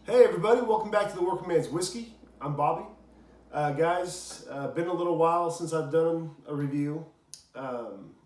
Hey everybody, welcome back to the Working Man's Whiskey. I'm Bobby. Guys, been a little while since I've done a review.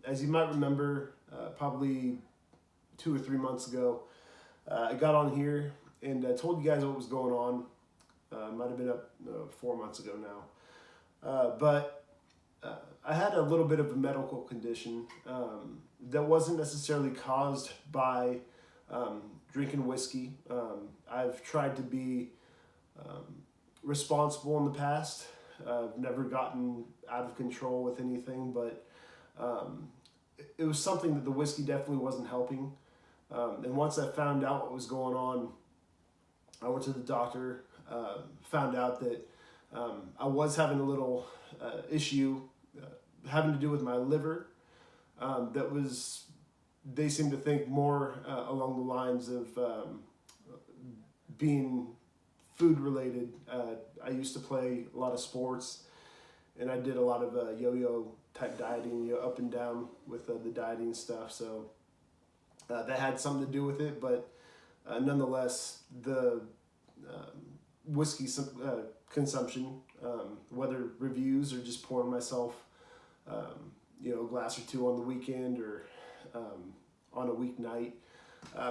As you might remember, probably 2 or 3 months ago, I got on here and told you guys what was going on. Might have been up 4 months ago now. But I had a little bit of a medical condition that wasn't necessarily caused by um, drinking whiskey. I've tried to be responsible in the past. I've never gotten out of control with anything, but it was something that the whiskey definitely wasn't helping. And once I found out what was going on, I went to the doctor, found out that I was having a little issue having to do with my liver. That was, they seem to think more along the lines of being food related. I used to play a lot of sports, and I did a lot of yo-yo type dieting, up and down with the dieting stuff. So that had something to do with it, but nonetheless, the whiskey consumption, whether reviews or just pouring myself, a glass or two on the weekend or on a weeknight,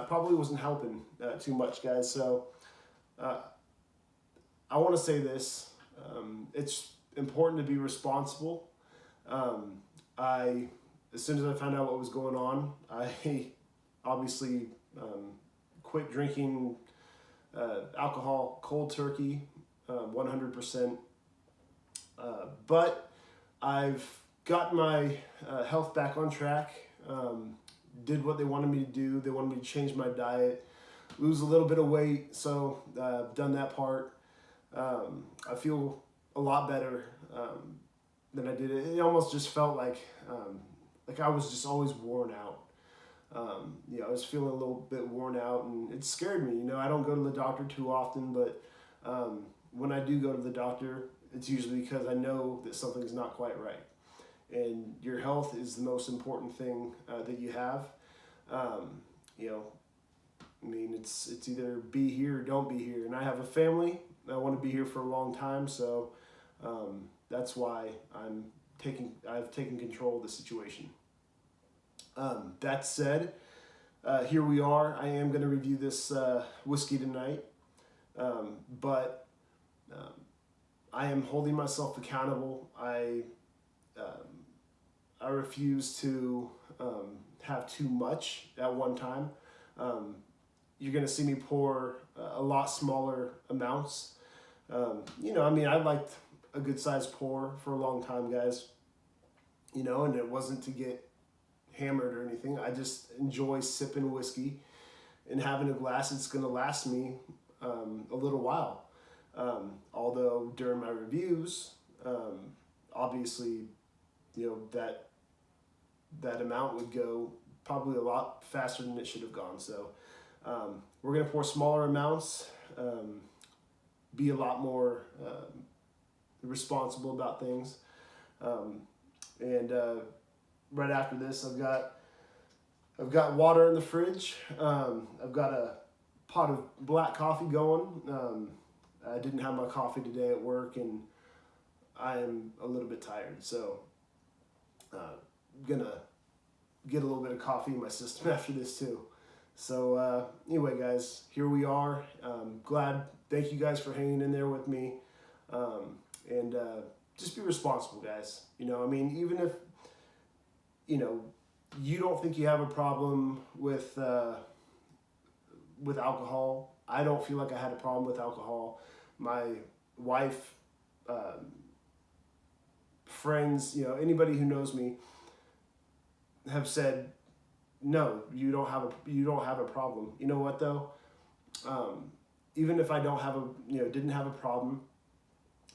probably wasn't helping too much, guys. So I want to say this: it's important to be responsible. As soon as I found out what was going on, I obviously quit drinking alcohol cold turkey, 100%. But I've gotten my health back on track. Did what they wanted me to do. They wanted me to change my diet, lose a little bit of weight. So I've done that part. I feel a lot better than I did. It almost just felt like I was just always worn out. I was feeling a little bit worn out, and it scared me. I don't go to the doctor too often, but when I do go to the doctor, it's usually because I know that something's not quite right. And your health is the most important thing that you have. It's either be here or don't be here. And I have a family. I want to be here for a long time, so that's why I've taken control of the situation. That said, here we are. I am going to review this whiskey tonight, but I am holding myself accountable. I refuse to have too much at one time. You're going to see me pour a lot smaller amounts. I liked a good sized pour for a long time, guys. And it wasn't to get hammered or anything. I just enjoy sipping whiskey and having a glass that's going to last me a little while. Although during my reviews, obviously, that amount would go probably a lot faster than it should have gone. So we're going to pour smaller amounts, be a lot more responsible about things. And right after this, I've got water in the fridge. I've got a pot of black coffee going. I didn't have my coffee today at work, and I am a little bit tired. So gonna get a little bit of coffee in my system after this too. So anyway, guys, here we are. Thank you guys for hanging in there with me. And just be responsible, guys. Even if, you don't think you have a problem with alcohol. I don't feel like I had a problem with alcohol. My wife, friends, anybody who knows me have said, no, you don't have a problem. You know what though? Even if I didn't have a problem,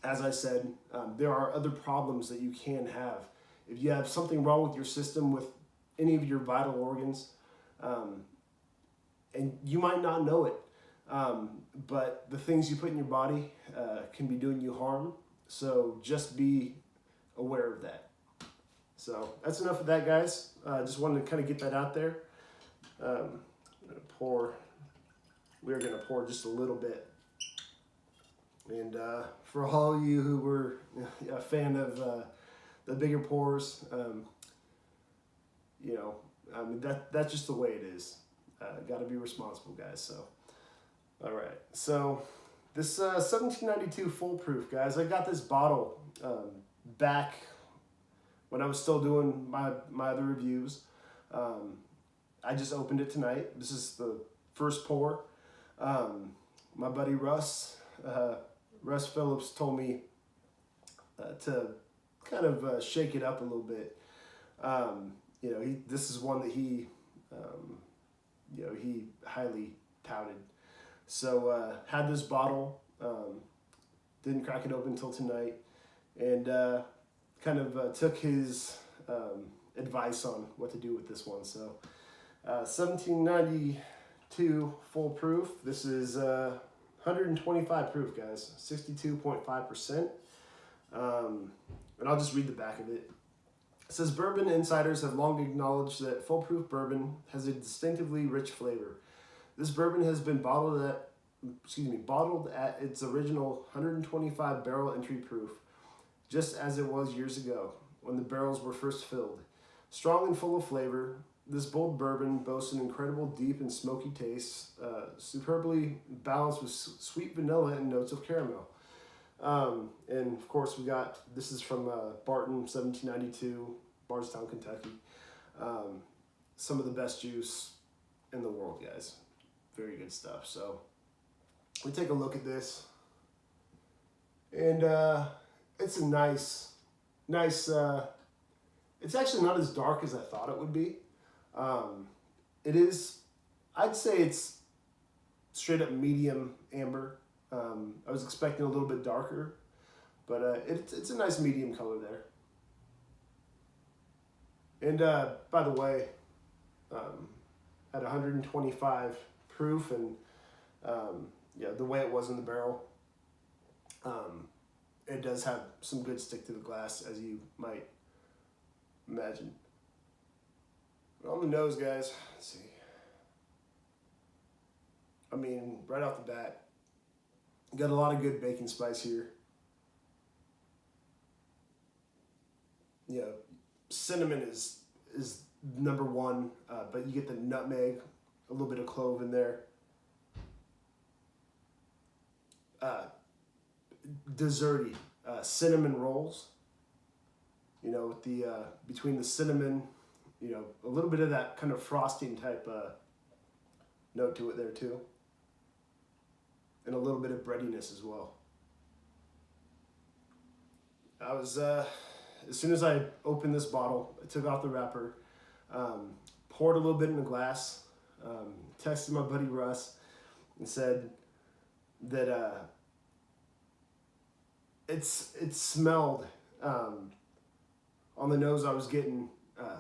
as I said, there are other problems that you can have. If you have something wrong with your system, with any of your vital organs, and you might not know it, but the things you put in your body can be doing you harm. So just be aware of that. So that's enough of that, guys. Just wanted to kind of get that out there. We're going to pour just a little bit And for all of you who were a fan of the bigger pours, you know, I mean, that's just the way it is. Got to be responsible, guys. So, all right. So, this 1792 foolproof, guys. I got this bottle back when I was still doing my other reviews. I just opened it tonight. This is the first pour. My buddy Russ Phillips told me to kind of shake it up a little bit. You know, this is one that he highly touted. So had this bottle, didn't crack it open until tonight, and kind of took his advice on what to do with this one. So 1792 full proof. This is 125 proof, guys, 62.5%. And I'll just read the back of it. It says, bourbon insiders have long acknowledged that full-proof bourbon has a distinctively rich flavor. This bourbon has been bottled at its original 125 barrel entry proof, just as it was years ago when the barrels were first filled. Strong and full of flavor, this bold bourbon boasts an incredible deep and smoky taste, superbly balanced with sweet vanilla and notes of caramel. And of course this is from Barton, 1792, Bardstown, Kentucky. Some of the best juice in the world, guys. Very good stuff. So we take a look at this, and it's a nice. It's actually not as dark as I thought it would be. It is. I'd say it's straight up medium amber. I was expecting a little bit darker, but it's a nice medium color there. And by the way, at 125 proof, and the way it was in the barrel, it does have some good stick to the glass, as you might imagine. But on the nose, guys, let's see. I mean, right off the bat, got a lot of good bacon spice here. Yeah, cinnamon is number one, but you get the nutmeg, a little bit of clove in there. Desserty, cinnamon rolls. You know, with the between the cinnamon, you know, a little bit of that kind of frosting type note to it there too. And a little bit of breadiness as well. I was, as soon as I opened this bottle, I took off the wrapper, poured a little bit in a glass, texted my buddy Russ, and said that it smelled, on the nose I was getting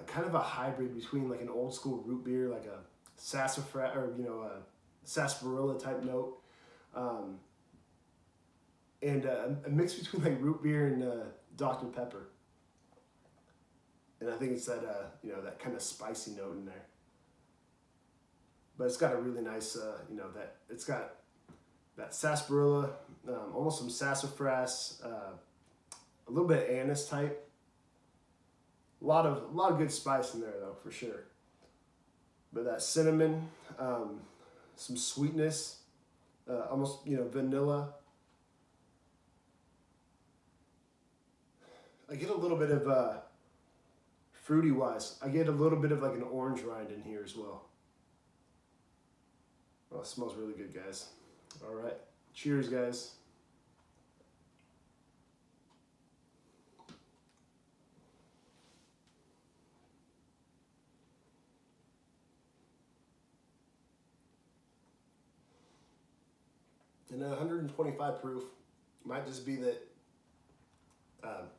kind of a hybrid between like an old school root beer, like a sassafras, or a sarsaparilla type note. And a mix between like root beer and Dr. Pepper. And I think it's that, that kind of spicy note in there. But it's got a really nice, that it's got that sarsaparilla, almost some sassafras, a little bit of anise type. A lot of good spice in there though, for sure. But that cinnamon, some sweetness, almost, vanilla. I get a little bit of, fruity wise, I get a little bit of like an orange rind in here as well. Oh, it smells really good, guys. All right. Cheers, guys. And 125 proof, might just be that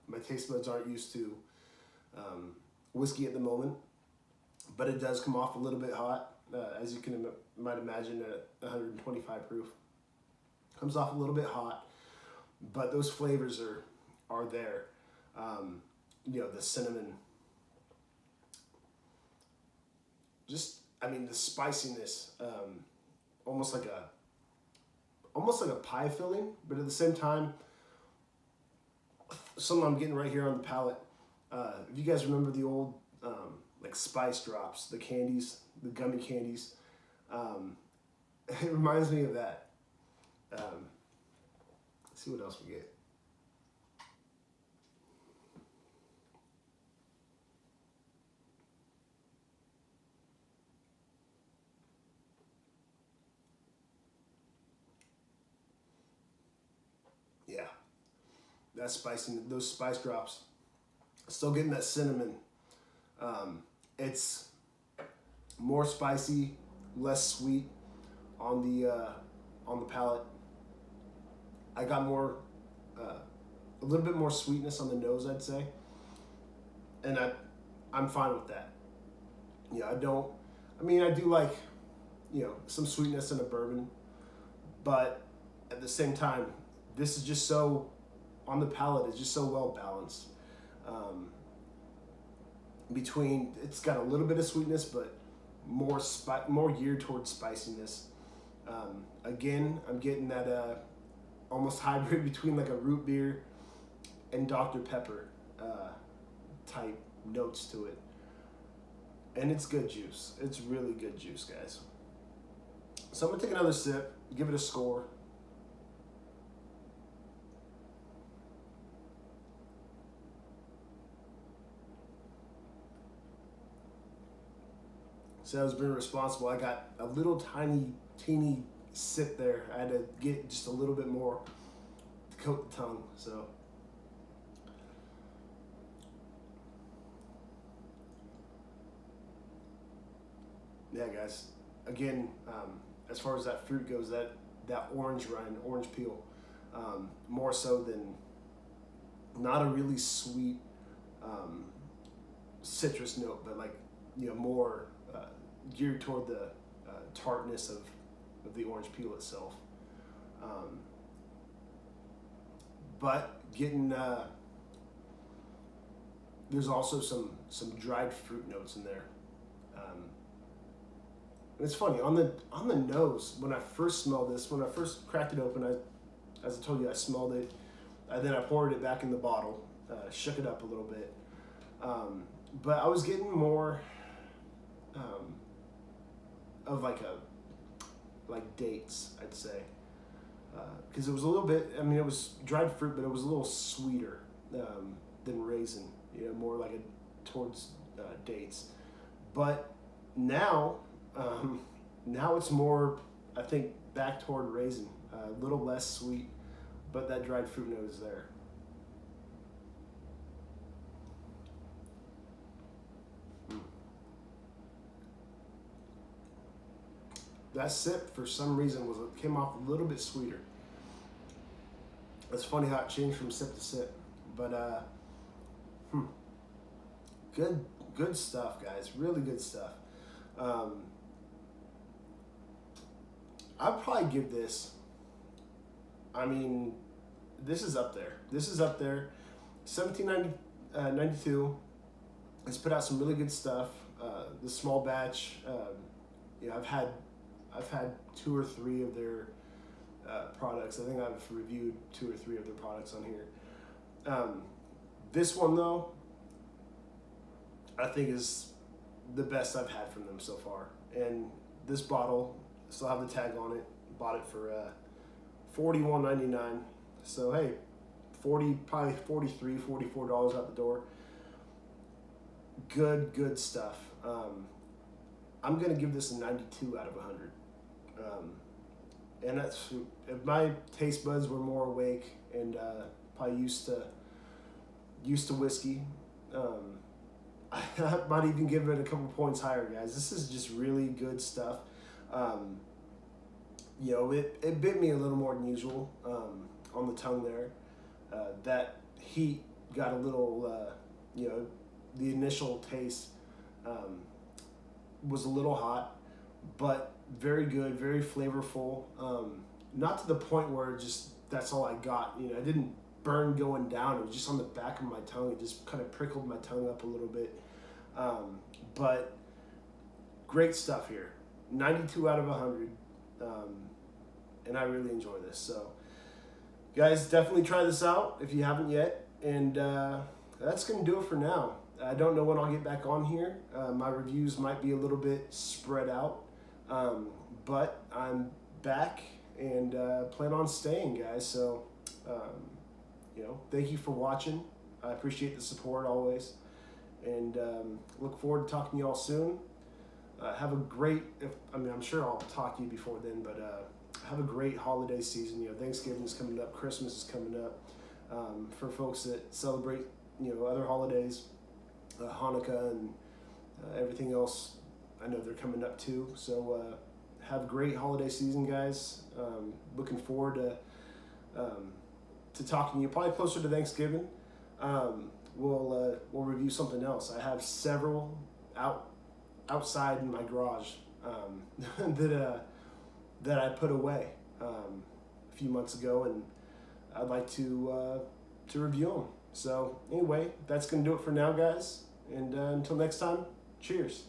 my taste buds aren't used to whiskey at the moment, but it does come off a little bit hot, as you might imagine at 125 proof. Comes off a little bit hot, but those flavors are there. The cinnamon, the spiciness, almost like almost like a pie filling, but at the same time, something I'm getting right here on the palate. If you guys remember the old like spice drops, the candies, the gummy candies, it reminds me of that. Let's see what else we get. Yeah, that spicy, those spice drops. Still getting that cinnamon. It's more spicy, less sweet on the palate. I got more, a little bit more sweetness on the nose, I'd say, and I'm fine with that. Yeah, I don't. I mean, I do like, some sweetness in a bourbon, but at the same time, this is just so on the palate. It's just so well balanced. Between it's got a little bit of sweetness, but more geared towards spiciness. Again, I'm getting that almost hybrid between like a root beer and Dr. Pepper type notes to it. And it's good juice. It's really good juice, guys. So I'm gonna take another sip, give it a score. So I was being responsible. I got a little teeny sip there. I had to get just a little bit more to coat the tongue. So yeah, guys. Again, as far as that fruit goes, that orange rind, orange peel, more so than not a really sweet citrus note, but like more geared toward the tartness of the orange peel itself. But getting there's also some dried fruit notes in there. And it's funny on the nose when I first smelled this, when I first cracked it open, as I told you, I smelled it. Then I poured it back in the bottle, shook it up a little bit. But I was getting more of like dates, I'd say, because it was a little bit. I mean, it was dried fruit, but it was a little sweeter than raisin. More like towards dates. But now it's more, I think, back toward raisin. A little less sweet, but that dried fruit note is there. That sip, for some reason, came off a little bit sweeter. It's funny how it changed from sip to sip, but good stuff, guys. Really good stuff. I'd probably give this. I mean, this is up there. 1792. It's put out some really good stuff. The small batch. I've had 2 or 3 of their products. I think I've reviewed 2 or 3 of their products on here. This one though, I think is the best I've had from them so far. And this bottle, still have the tag on it. Bought it for $41.99. So hey, probably $43, $44 out the door. Good stuff. I'm gonna give this a 92 out of 100. And that's if my taste buds were more awake and probably used to whiskey. I might even give it a couple points higher, guys. This is just really good stuff. It bit me a little more than usual on the tongue there. That heat got a little, the initial taste was a little hot, but very good, very flavorful. Not to the point where that's all I got. I didn't burn going down. It was just on the back of my tongue. It just kind of prickled my tongue up a little bit. But great stuff here. 92 out of 100. and I really enjoy this. So, guys, definitely try this out if you haven't yet. And that's going to do it for now. I don't know when I'll get back on here. My reviews might be a little bit spread out, but I'm back and plan on staying, guys. So, thank you for watching. I appreciate the support always, and look forward to talking to you all soon. Have a great, I'm sure I'll talk to you before then, but have a great holiday season. Thanksgiving is coming up, Christmas is coming up. For folks that celebrate, other holidays, Hanukkah and everything else, I know they're coming up too. So have a great holiday season, guys. Looking forward to talking to you probably closer to Thanksgiving. We'll review something else. I have several outside in my garage that I put away a few months ago, and I'd like to review them. So anyway, that's gonna do it for now, guys. And until next time, cheers.